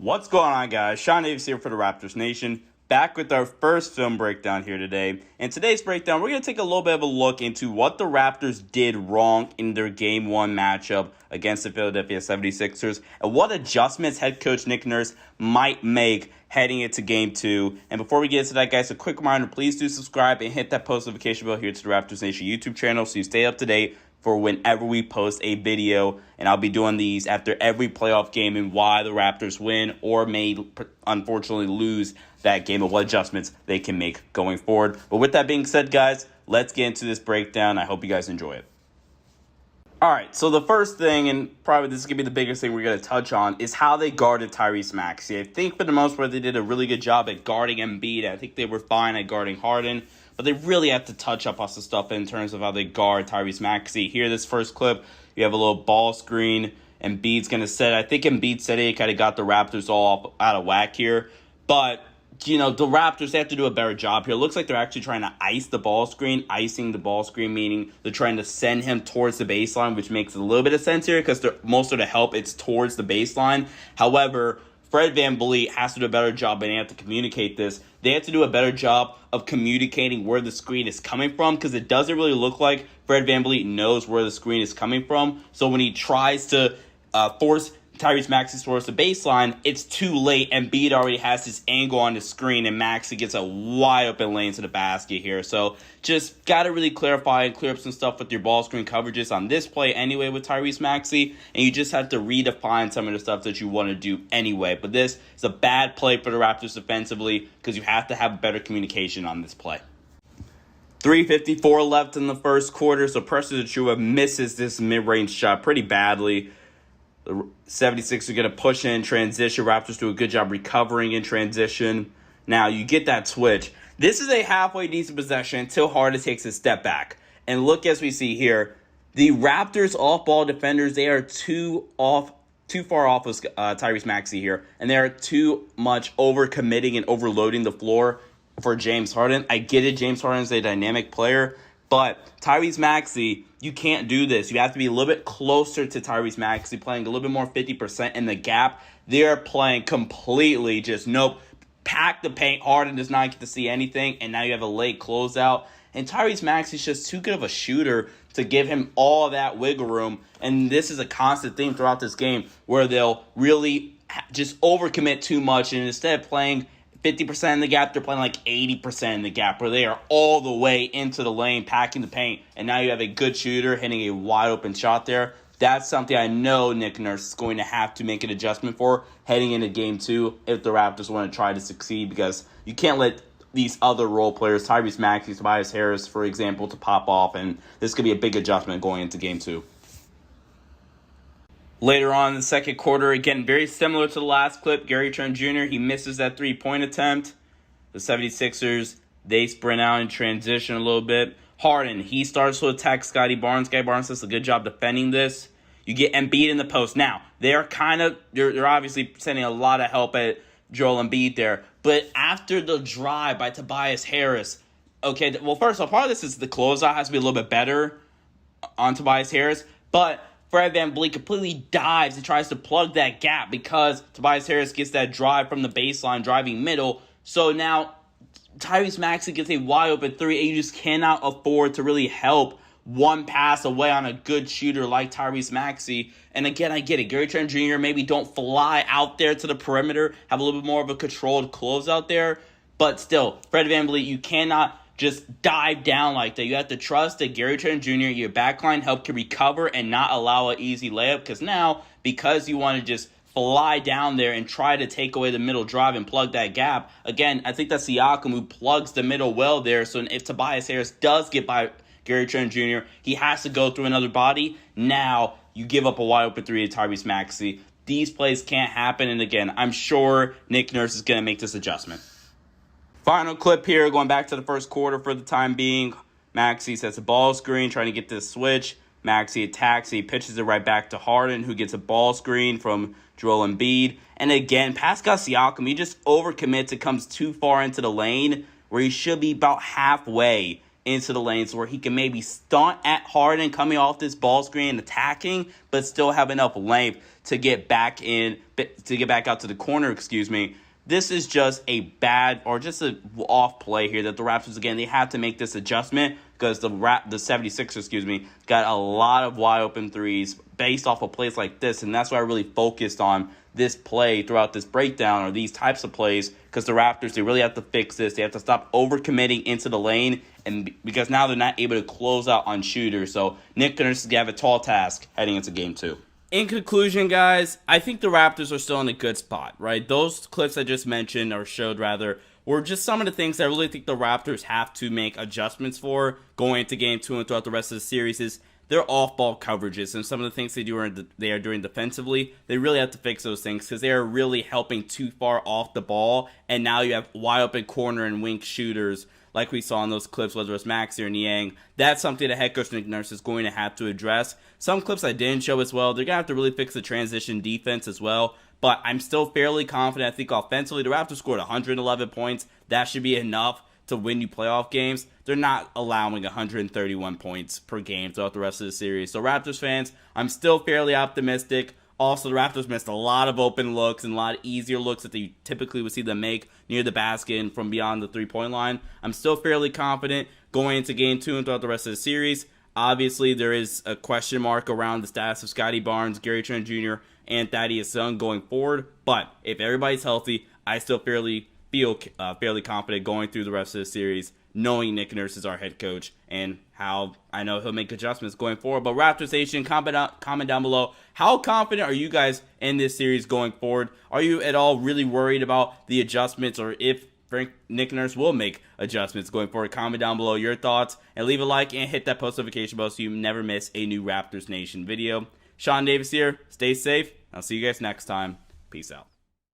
What's going on, guys? Sean Davis here for the Raptors Nation, back with our first film breakdown here today. In today's breakdown, we're going to take a little bit of a look into what the Raptors did wrong in their Game 1 matchup against the Philadelphia 76ers and what adjustments head coach Nick Nurse might make heading into Game 2. And before we get into that, guys, a quick reminder, please do subscribe and hit that post notification bell here to the Raptors Nation YouTube channel so you stay up to date for whenever we post a video. And I'll be doing these after every playoff game and why the Raptors win or may unfortunately lose that game and what adjustments they can make going forward. But with that being said, guys, let's get into this breakdown. I hope you guys enjoy it. All right, so the first thing, and probably this is going to be the biggest thing we're going to touch on, is how they guarded Tyrese Maxey. I think for the most part they did a really good job at guarding Embiid. I think they were fine at guarding Harden, but they really have to touch up on some stuff in terms of how they guard Tyrese Maxey. Here, this first clip, you have a little ball screen. Embiid's going to set. I think Embiid said it kind of got the Raptors all out of whack here, but the Raptors, they have to do a better job here. It looks like they're actually trying to ice the ball screen. Icing the ball screen, meaning they're trying to send him towards the baseline, which makes a little bit of sense here because most of the help, it's towards the baseline. However, Fred VanVleet has to do a better job, and they have to communicate this. They have to do a better job of communicating where the screen is coming from because it doesn't really look like Fred VanVleet knows where the screen is coming from. So when he tries to force Tyrese Maxey towards the baseline, it's too late. Embiid already has his angle on the screen, and Maxey gets a wide open lane to the basket here. So just got to really clarify and clear up some stuff with your ball screen coverages on this play anyway with Tyrese Maxey, and you just have to redefine some of the stuff that you want to do anyway. But this is a bad play for the Raptors defensively because you have to have better communication on this play. 3:54 left in the first quarter, so Precious Achiuwa misses this mid-range shot pretty badly. The 76ers are going to push in transition. Raptors do a good job recovering in transition. Now, you get that switch. This is a halfway decent possession until Harden takes a step back. And look, as we see here, the Raptors off-ball defenders, they are too far off of Tyrese Maxey here. And they are too much over-committing and overloading the floor for James Harden. I get it, James Harden is a dynamic player. But Tyrese Maxey, you can't do this. You have to be a little bit closer to Tyrese Maxey, playing a little bit more 50% in the gap. They're playing completely just, nope, pack the paint. Harden does not get to see anything, and now you have a late closeout. And Tyrese Maxey's just too good of a shooter to give him all that wiggle room. And this is a constant theme throughout this game where they'll really just overcommit too much, and instead of playing 50% in the gap, they're playing like 80% in the gap, where they are all the way into the lane, packing the paint, and now you have a good shooter hitting a wide open shot there. That's something I know Nick Nurse is going to have to make an adjustment for heading into Game 2 if the Raptors want to try to succeed, because you can't let these other role players, Tyrese Maxey, Tobias Harris, for example, to pop off, and this could be a big adjustment going into Game 2. Later on in the second quarter, again, very similar to the last clip, Gary Trent Jr., he misses that three-point attempt. The 76ers, they sprint out and transition a little bit. Harden, he starts to attack Scotty Barnes. Scotty Barnes does a good job defending this. You get Embiid in the post. Now, they're obviously sending a lot of help at Joel Embiid there. But after the drive by Tobias Harris, okay, well, first of all, part of this is the closeout has to be a little bit better on Tobias Harris. But Fred VanVleet completely dives and tries to plug that gap because Tobias Harris gets that drive from the baseline, driving middle. So now Tyrese Maxey gets a wide open three, and you just cannot afford to really help one pass away on a good shooter like Tyrese Maxey. And again, I get it. Gary Trent Jr. maybe don't fly out there to the perimeter, have a little bit more of a controlled closeout there. But still, Fred VanVleet, you cannot just dive down like that. You have to trust that Gary Trent Jr., your backline help can recover and not allow an easy layup. Because you want to just fly down there and try to take away the middle drive and plug that gap. Again, I think that's Siakam who plugs the middle well there. So if Tobias Harris does get by Gary Trent Jr., he has to go through another body. Now you give up a wide open three to Tyrese Maxey. These plays can't happen. And again, I'm sure Nick Nurse is going to make this adjustment. Final clip here, going back to the first quarter for the time being. Maxey sets a ball screen, trying to get this switch. Maxey attacks. He pitches it right back to Harden, who gets a ball screen from Joel Embiid. And again, Pascal Siakam, he just overcommits. It comes too far into the lane where he should be about halfway. into the lanes where he can maybe stunt at Harden coming off this ball screen and attacking, but still have enough length to get back out to the corner, This is just a bad or just a off play here that the Raptors, again, they have to make this adjustment because the 76ers, got a lot of wide open threes based off of plays like this, and that's why I really focused on this play throughout this breakdown, or these types of plays, because the Raptors, they really have to fix this. They have to stop overcommitting into the lane, and because now they're not able to close out on shooters. So Nick Nurse is going to have a tall task heading into Game 2. In conclusion, guys, I think the Raptors are still in a good spot, right? Those clips I just mentioned, or showed rather, were just some of the things I really think the Raptors have to make adjustments for going into Game 2 and throughout the rest of the series is their off-ball coverages and some of the things they are doing defensively. They really have to fix those things because they are really helping too far off the ball, and now you have wide-open corner and wing shooters like we saw in those clips, whether it's Maxey or Niang. That's something that head coach Nick Nurse is going to have to address. Some clips I didn't show as well. They're going to have to really fix the transition defense as well, but I'm still fairly confident. I think offensively, the Raptors scored 111 points. That should be enough to win you playoff games. They're not allowing 131 points per game throughout the rest of the series. So Raptors fans, I'm still fairly optimistic. Also, the Raptors missed a lot of open looks and a lot of easier looks that you typically would see them make near the basket and from beyond the three-point line. I'm still fairly confident going into Game 2 and throughout the rest of the series. Obviously, there is a question mark around the status of Scotty Barnes, Gary Trent Jr., and Thaddeus Young going forward. But if everybody's healthy, I still feel fairly confident going through the rest of the series, knowing Nick Nurse is our head coach and how I know he'll make adjustments going forward. But Raptors Nation, comment down below. How confident are you guys in this series going forward? Are you at all really worried about the adjustments, or if Nick Nurse will make adjustments going forward? Comment down below your thoughts and leave a like and hit that post notification bell so you never miss a new Raptors Nation video. Sean Davis here. Stay safe. I'll see you guys next time. Peace out.